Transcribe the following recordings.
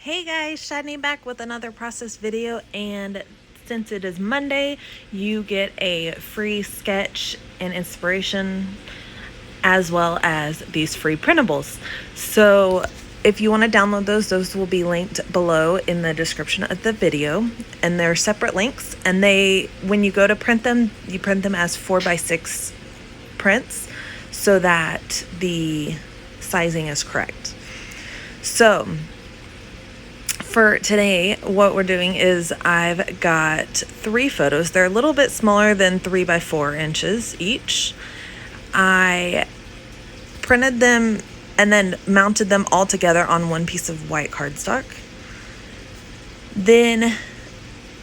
Hey guys, Shadney back with another process video, and since it is Monday, you get a free sketch and inspiration as well as these free printables. So if you want to download those will be linked below in the description of the video, and they're separate links, and when you go to print them, you print them as 4x6 prints so that the sizing is correct. So for today, what we're doing is I've got 3 photos. They're a little bit smaller than 3x4 inches each. I printed them and then mounted them all together on one piece of white cardstock. Then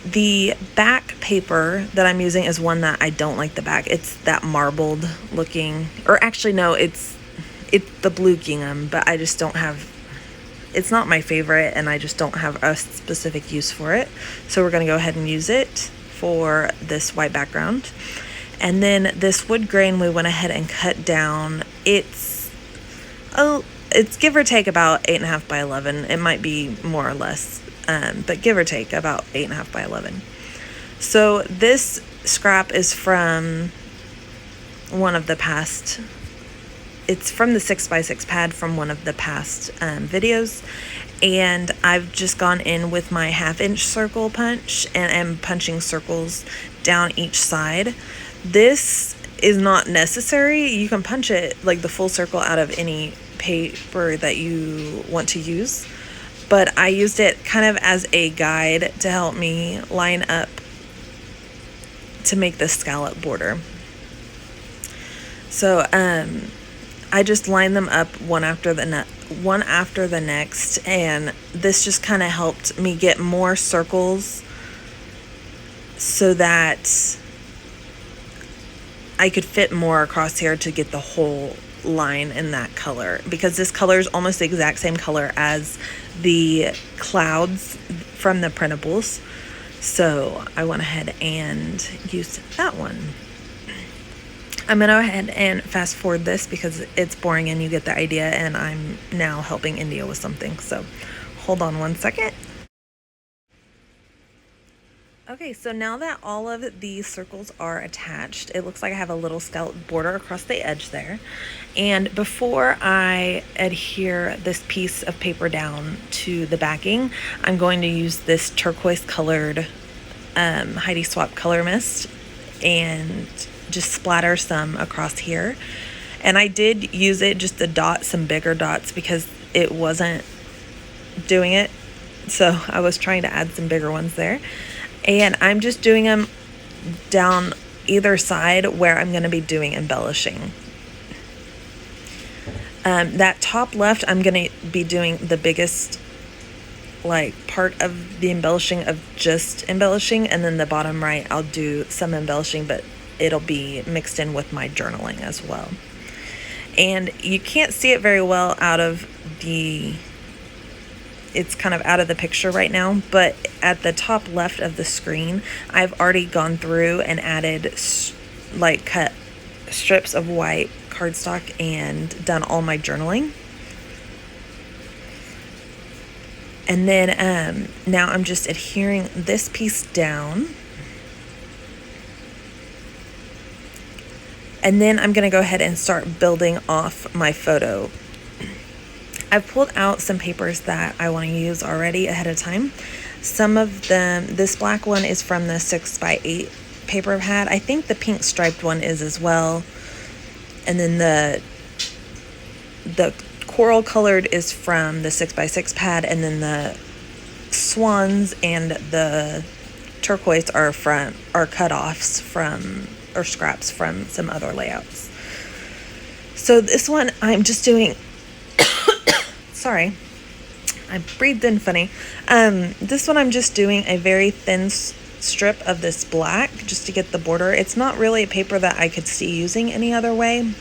the back paper that I'm using is one that I don't like the back. It's that marbled looking, or actually no, it's the blue gingham, but I just don't have, it's not my favorite, and I just don't have a specific use for it. So we're going to go ahead and use it for this white background. And then this wood grain, we went ahead and cut down. It's give or take about 8.5 by 11. It might be more or less, but give or take about 8.5 by 11. So this scrap is from one of the past. It's from the 6x6 pad from one of the past videos, and I've just gone in with my 1/2-inch circle punch and am punching circles down each side. This is not necessary. You can punch it like the full circle out of any paper that you want to use, but I used it kind of as a guide to help me line up to make the scallop border. So I just line them up one after the next, and this just kind of helped me get more circles so that I could fit more across here to get the whole line in that color, because this color is almost the exact same color as the clouds from the printables. So I went ahead and used that one. I'm going to go ahead and fast forward this because it's boring and you get the idea, and I'm now helping India with something. So hold on one second. Okay, so now that all of these circles are attached, it looks like I have a little scallop border across the edge there. And before I adhere this piece of paper down to the backing, I'm going to use this turquoise colored Heidi Swap color mist and just splatter some across here. And I did use it just to dot some bigger dots because it wasn't doing it, so I was trying to add some bigger ones there. And I'm just doing them down either side where I'm going to be doing embellishing. That top left, I'm going to be doing the biggest part of the embellishing of just embellishing, and then the bottom right I'll do some embellishing, but it'll be mixed in with my journaling as well. And you can't see it very well it's kind of out of the picture right now, but at the top left of the screen, I've already gone through and added cut strips of white cardstock and done all my journaling. And then now I'm just adhering this piece down. And then I'm going to go ahead and start building off my photo. I've pulled out some papers that I want to use already ahead of time. Some of them, this black one is from the 6x8 paper I've had. I think the pink striped one is as well. And then the coral colored is from the 6x6 pad, and then the swans and the turquoise are cut-offs from, or scraps from, some other layouts. So this one I'm just doing sorry, I breathed in funny. This one I'm just doing a very thin strip of this black just to get the border. It's not really a paper that I could see using any other way,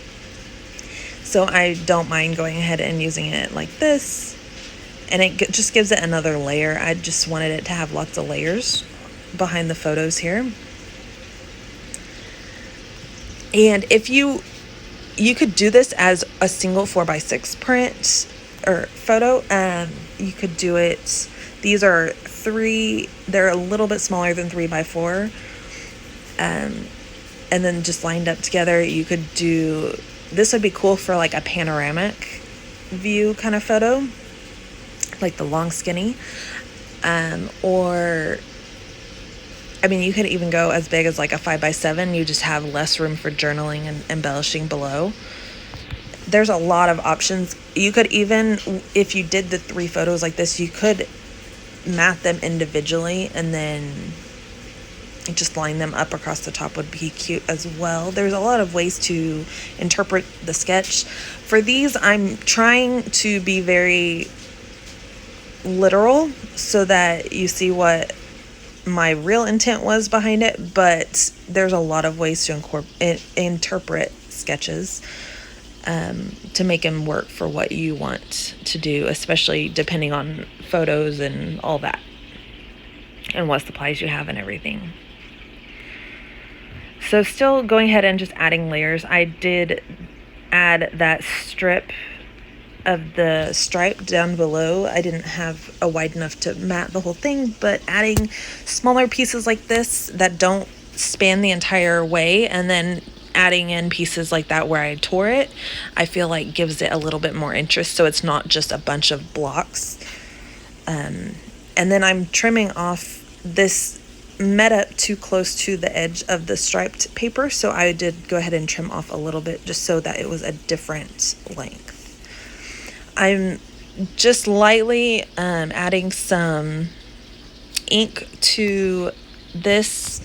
so I don't mind going ahead and using it like this, and it just gives it another layer. I just wanted it to have lots of layers behind the photos here. And if you could do this as a single 4x6 print or photo, you could do it. These are they're a little bit smaller than 3x4. And then just lined up together. You could do, this would be cool for like a panoramic view kind of photo, like the long skinny. Or, I mean, you could even go as big as like a 5x7. You just have less room for journaling and embellishing below. There's a lot of options. You could even, if you did the 3 photos like this, you could mat them individually and then just line them up across the top would be cute as well. There's a lot of ways to interpret the sketch. For these, I'm trying to be very literal so that you see what my real intent was behind it, but there's a lot of ways to interpret sketches to make them work for what you want to do, especially depending on photos and all that, and what supplies you have and everything. So still going ahead and just adding layers. I did add that strip of the stripe down below. I didn't have a wide enough to mat the whole thing, but adding smaller pieces like this that don't span the entire way, and then adding in pieces like that where I tore it, I feel like gives it a little bit more interest, so it's not just a bunch of blocks. And then I'm trimming off this met up too close to the edge of the striped paper, so I did go ahead and trim off a little bit just so that it was a different length. I'm just lightly adding some ink to this.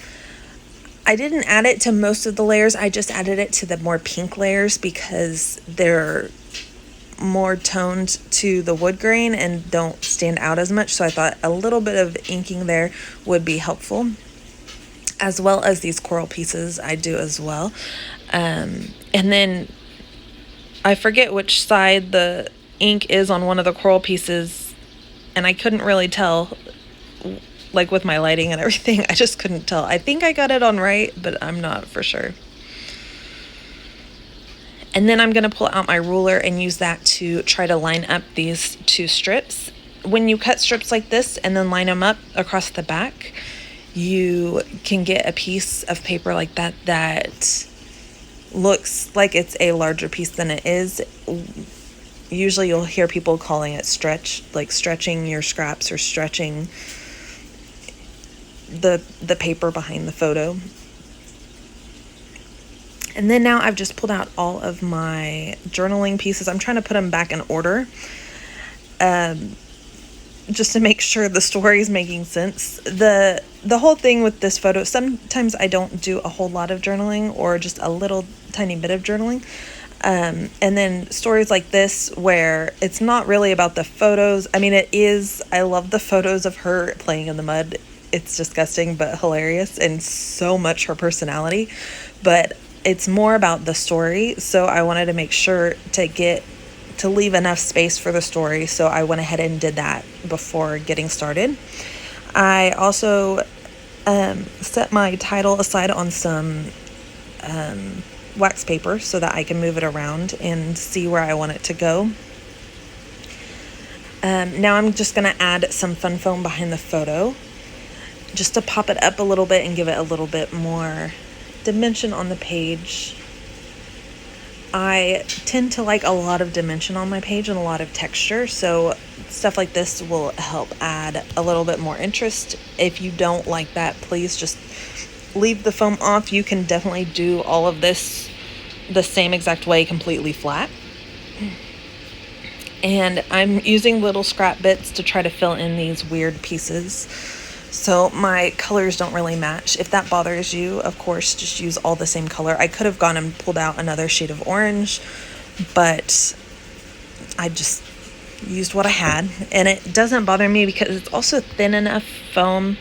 I didn't add it to most of the layers, I just added it to the more pink layers because they're more toned to the wood grain and don't stand out as much, so I thought a little bit of inking there would be helpful, as well as these coral pieces I do as well. And then I forget which side the ink is on one of the coral pieces, and I couldn't really tell, like with my lighting and everything, I just couldn't tell. I think I got it on right, but I'm not for sure. And then I'm going to pull out my ruler and use that to try to line up these 2 strips. When you cut strips like this and then line them up across the back, you can get a piece of paper like that that looks like it's a larger piece than it is. Usually you'll hear people calling it stretch, like stretching your scraps or stretching the paper behind the photo. And then now I've just pulled out all of my journaling pieces. I'm trying to put them back in order, just to make sure the story is making sense. The whole thing with this photo, sometimes I don't do a whole lot of journaling or just a little tiny bit of journaling. And then stories like this where it's not really about the photos. I mean, it is. I love the photos of her playing in the mud. It's disgusting but hilarious and so much her personality. But it's more about the story, so I wanted to make sure to leave enough space for the story, so I went ahead and did that before getting started. I also set my title aside on some wax paper so that I can move it around and see where I want it to go. Now I'm just going to add some fun foam behind the photo just to pop it up a little bit and give it a little bit more dimension on the page. I tend to like a lot of dimension on my page and a lot of texture, so stuff like this will help add a little bit more interest. If you don't like that, please just leave the foam off. You can definitely do all of this the same exact way, completely flat. And I'm using little scrap bits to try to fill in these weird pieces, so my colors don't really match. If that bothers you, of course, just use all the same color. I could have gone and pulled out another shade of orange, but I just used what I had. And it doesn't bother me because it's also thin enough foam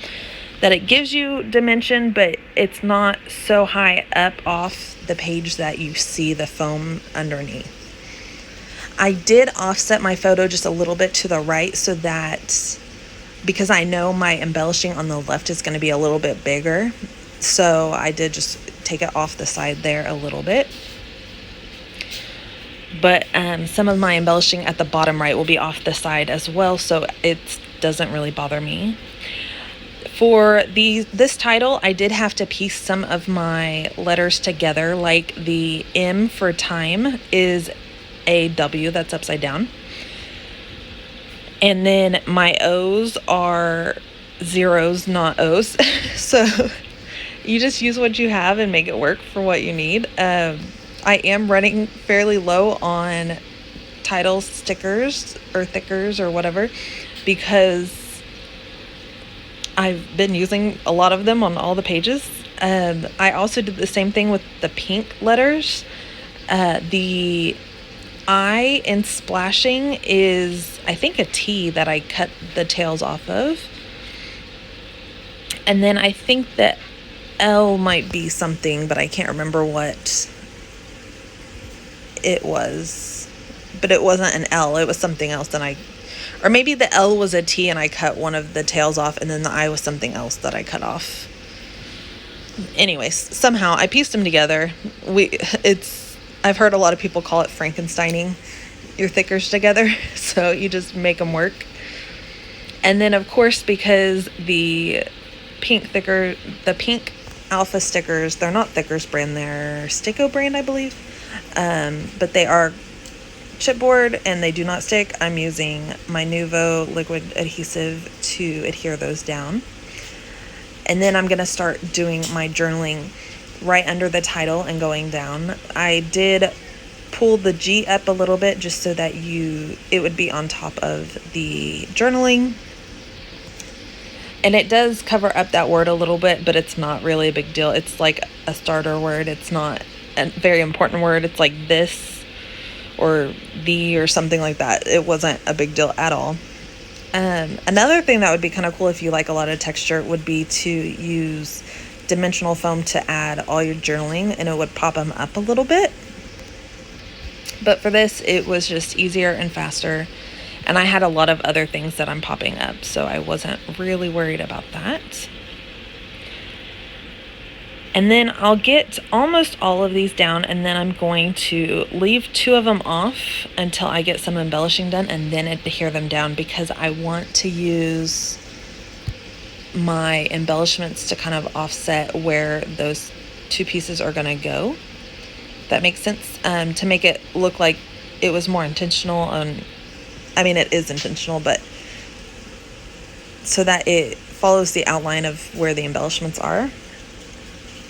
that it gives you dimension, but it's not so high up off the page that you see the foam underneath. I did offset my photo just a little bit to the right so that, because I know my embellishing on the left is going to be a little bit bigger, so I did just take it off the side there a little bit. But some of my embellishing at the bottom right will be off the side as well, so it doesn't really bother me. For this title, I did have to piece some of my letters together, like the M for time is a W that's upside down. And then my O's are zeros, not O's. So you just use what you have and make it work for what you need. I am running fairly low on title stickers or thickers or whatever, because I've been using a lot of them on all the pages. I also did the same thing with the pink letters. The I in splashing is, I think, a T that I cut the tails off of. And then I think that L might be something, but I can't remember what it was. But it wasn't an L, it was something else. Or maybe the L was a T and I cut one of the tails off, and then the I was something else that I cut off. Anyways, somehow I pieced them together. I've heard a lot of people call it Frankensteining your thickers together, so you just make them work. And then, of course, because the pink alpha stickers, they're not Thickers brand, they're Sticko brand, I believe. But they are chipboard and they do not stick. I'm using my Nuvo liquid adhesive to adhere those down. And then I'm going to start doing my journaling right under the title and going down. I did pull the G up a little bit just so that it would be on top of the journaling. And it does cover up that word a little bit, but it's not really a big deal. It's like a starter word. It's not a very important word. It's like this or the or something like that. It wasn't a big deal at all. Another thing that would be kind of cool if you like a lot of texture would be to use dimensional foam to add all your journaling, and it would pop them up a little bit. But for this, it was just easier and faster. And I had a lot of other things that I'm popping up, so I wasn't really worried about that. And then I'll get almost all of these down, and then I'm going to leave 2 of them off until I get some embellishing done, and then adhere them down, because I want to use my embellishments to kind of offset where those 2 pieces are going to go. That makes sense. To make it look like it was more intentional. I mean, it is intentional, but so that it follows the outline of where the embellishments are.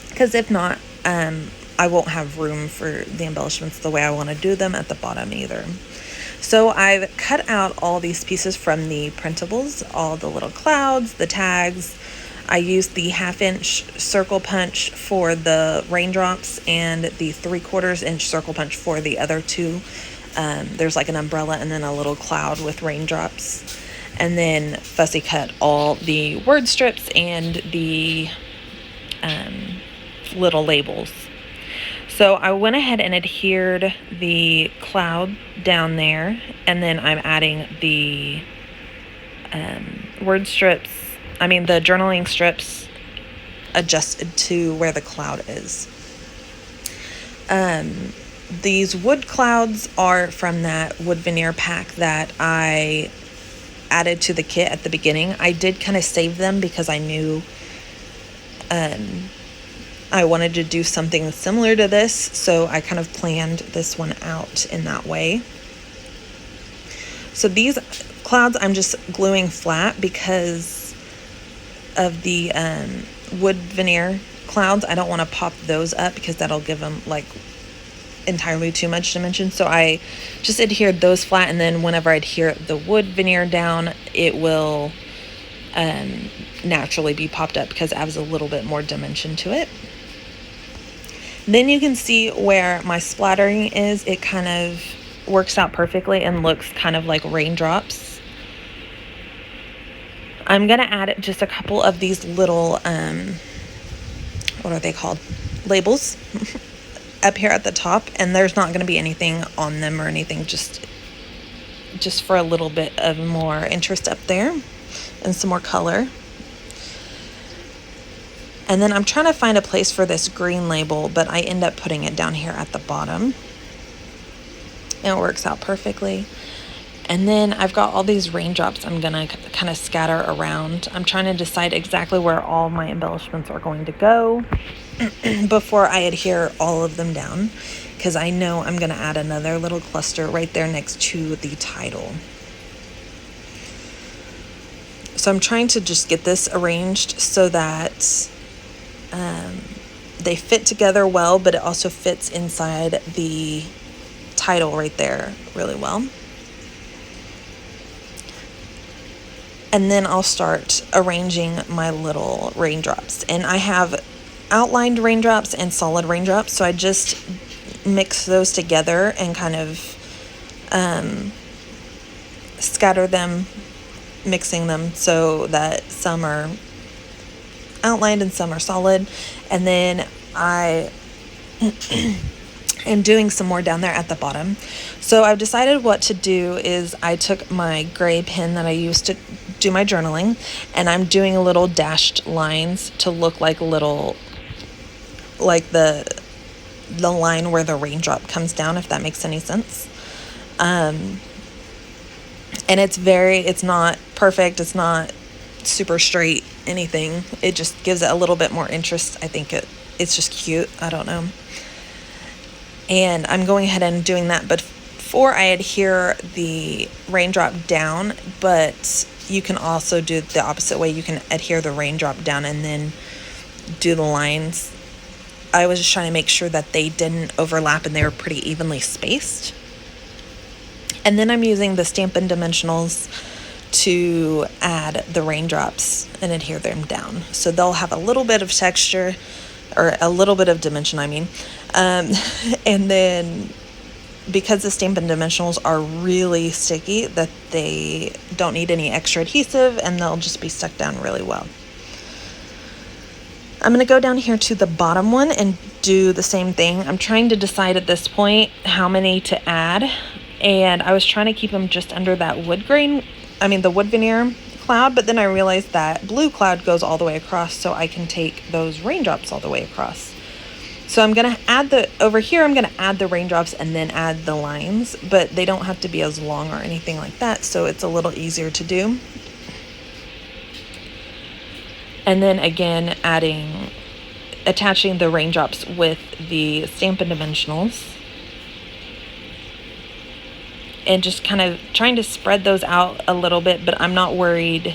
Because if not, I won't have room for the embellishments the way I want to do them at the bottom either. So I've cut out all these pieces from the printables, all the little clouds, the tags. I used the 1/2-inch circle punch for the raindrops and the 3/4-inch circle punch for the other 2. There's like an umbrella and then a little cloud with raindrops. And then fussy cut all the word strips and the little labels. So I went ahead and adhered the cloud down there, and then I'm adding the the journaling strips adjusted to where the cloud is. These wood clouds are from that wood veneer pack that I added to the kit at the beginning. I did kind of save them because I knew I wanted to do something similar to this, so I kind of planned this one out in that way. So these clouds I'm just gluing flat because of the wood veneer clouds. I don't want to pop those up because that'll give them like entirely too much dimension. So I just adhered those flat, and then whenever I adhere the wood veneer down, it will naturally be popped up because it adds a little bit more dimension to it. Then you can see where my splattering is. It kind of works out perfectly and looks kind of like raindrops. I'm gonna add just a couple of these little what are they called, labels up here at the top, and there's not going to be anything on them or anything, just for a little bit of more interest up there and some more color. And then I'm trying to find a place for this green label, but I end up putting it down here at the bottom. and it works out perfectly. And then I've got all these raindrops I'm gonna kind of scatter around. I'm trying to decide exactly where all my embellishments are going to go before I adhere all of them down, because I know I'm gonna add another little cluster right there next to the title. So I'm trying to just get this arranged so that they fit together well, but it also fits inside the title right there really well. And then I'll start arranging my little raindrops. And I have outlined raindrops and solid raindrops, so I just mix those together and kind of scatter them, mixing them so that some are outlined and some are solid. And then I am doing some more down there at the bottom. So I've decided what to do is I took my gray pen that I used to do my journaling, and I'm doing little dashed lines to look like little, like the line where the raindrop comes down, if that makes any sense. And it's not perfect, it's not super straight, anything. It just gives it a little bit more interest. I think it's just cute. I don't know. And I'm going ahead and doing that before I adhere the raindrop down, but you can also do the opposite way. You can adhere the raindrop down and then do the lines. I was just trying to make sure that they didn't overlap and they were pretty evenly spaced. And then I'm using the Stampin' Dimensionals to add the raindrops and adhere them down. So they'll have a little bit of texture, or a little bit of dimension, I mean. And then because the Stampin' Dimensionals are really sticky, that they don't need any extra adhesive and they'll just be stuck down really well. I'm going to go down here to the bottom one and do the same thing. I'm trying to decide at this point how many to add, and I was trying to keep them just under that wood veneer cloud, but then I realized that blue cloud goes all the way across, so I can take those raindrops all the way across. So I'm going to add over here I'm going to add the raindrops and then add the lines, but they don't have to be as long or anything like that, so it's a little easier to do. And then again, attaching the raindrops with the Stampin' Dimensionals. And just kind of trying to spread those out a little bit, but I'm not worried.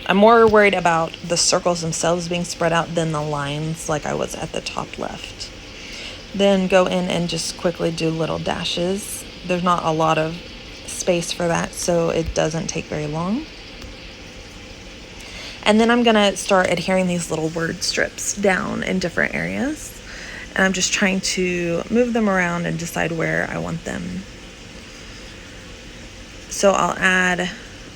I'm more worried about the circles themselves being spread out than the lines like I was at the top left. Then go in and just quickly do little dashes. There's not a lot of space for that, so it doesn't take very long. And then I'm gonna start adhering these little word strips down in different areas. And I'm just trying to move them around and decide where I want them. So I'll add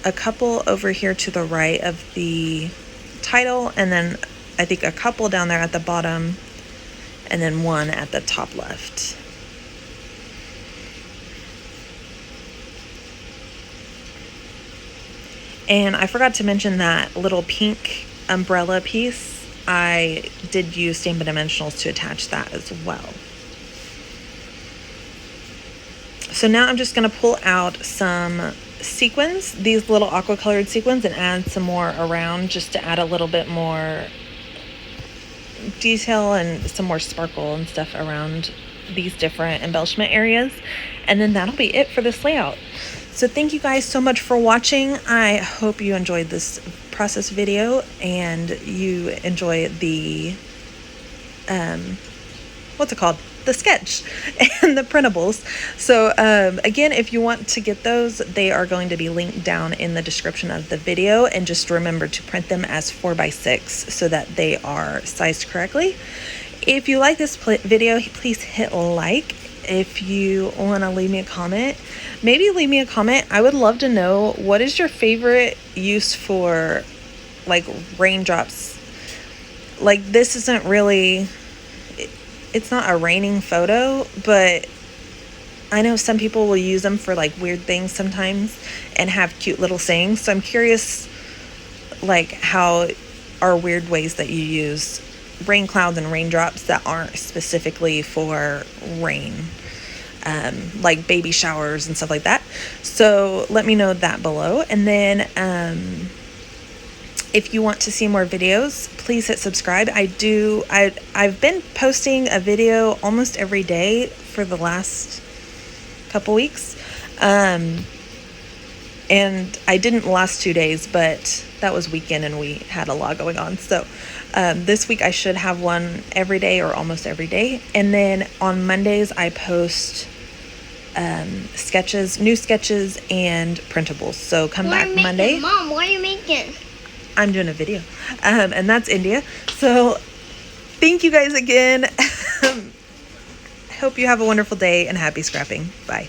a couple over here to the right of the title, and then I think a couple down there at the bottom, and then one at the top left. And I forgot to mention that little pink umbrella piece. I did use Stampin' Dimensionals to attach that as well. So now I'm just going to pull out some sequins, these little aqua colored sequins, and add some more around just to add a little bit more detail and some more sparkle and stuff around these different embellishment areas. And then that'll be it for this layout. So thank you guys so much for watching. I hope you enjoyed this process video and you enjoy the what's it called? The sketch and the printables. So again, if you want to get those, they are going to be linked down in the description of the video, and just remember to print them as 4x6 so that they are sized correctly. If you like this video, please hit like. If you want to leave me a comment, maybe leave me a comment. I would love to know, what is your favorite use for like raindrops? Like, this isn't really, it's not a raining photo, but I know some people will use them for like weird things sometimes and have cute little sayings. So I'm curious, like, how are weird ways that you use rain clouds and raindrops that aren't specifically for rain. like baby showers and stuff like that. So let me know that below. And then if you want to see more videos, please hit subscribe. I've been posting a video almost every day for the last couple weeks. And I didn't the last 2 days, but that was weekend and we had a lot going on. So this week I should have one every day or almost every day. And then on Mondays I post sketches, new sketches, and printables. So come back Monday. Mom, what are you making? I'm doing a video. And that's India. So thank you guys again. I hope you have a wonderful day and happy scrapping. Bye.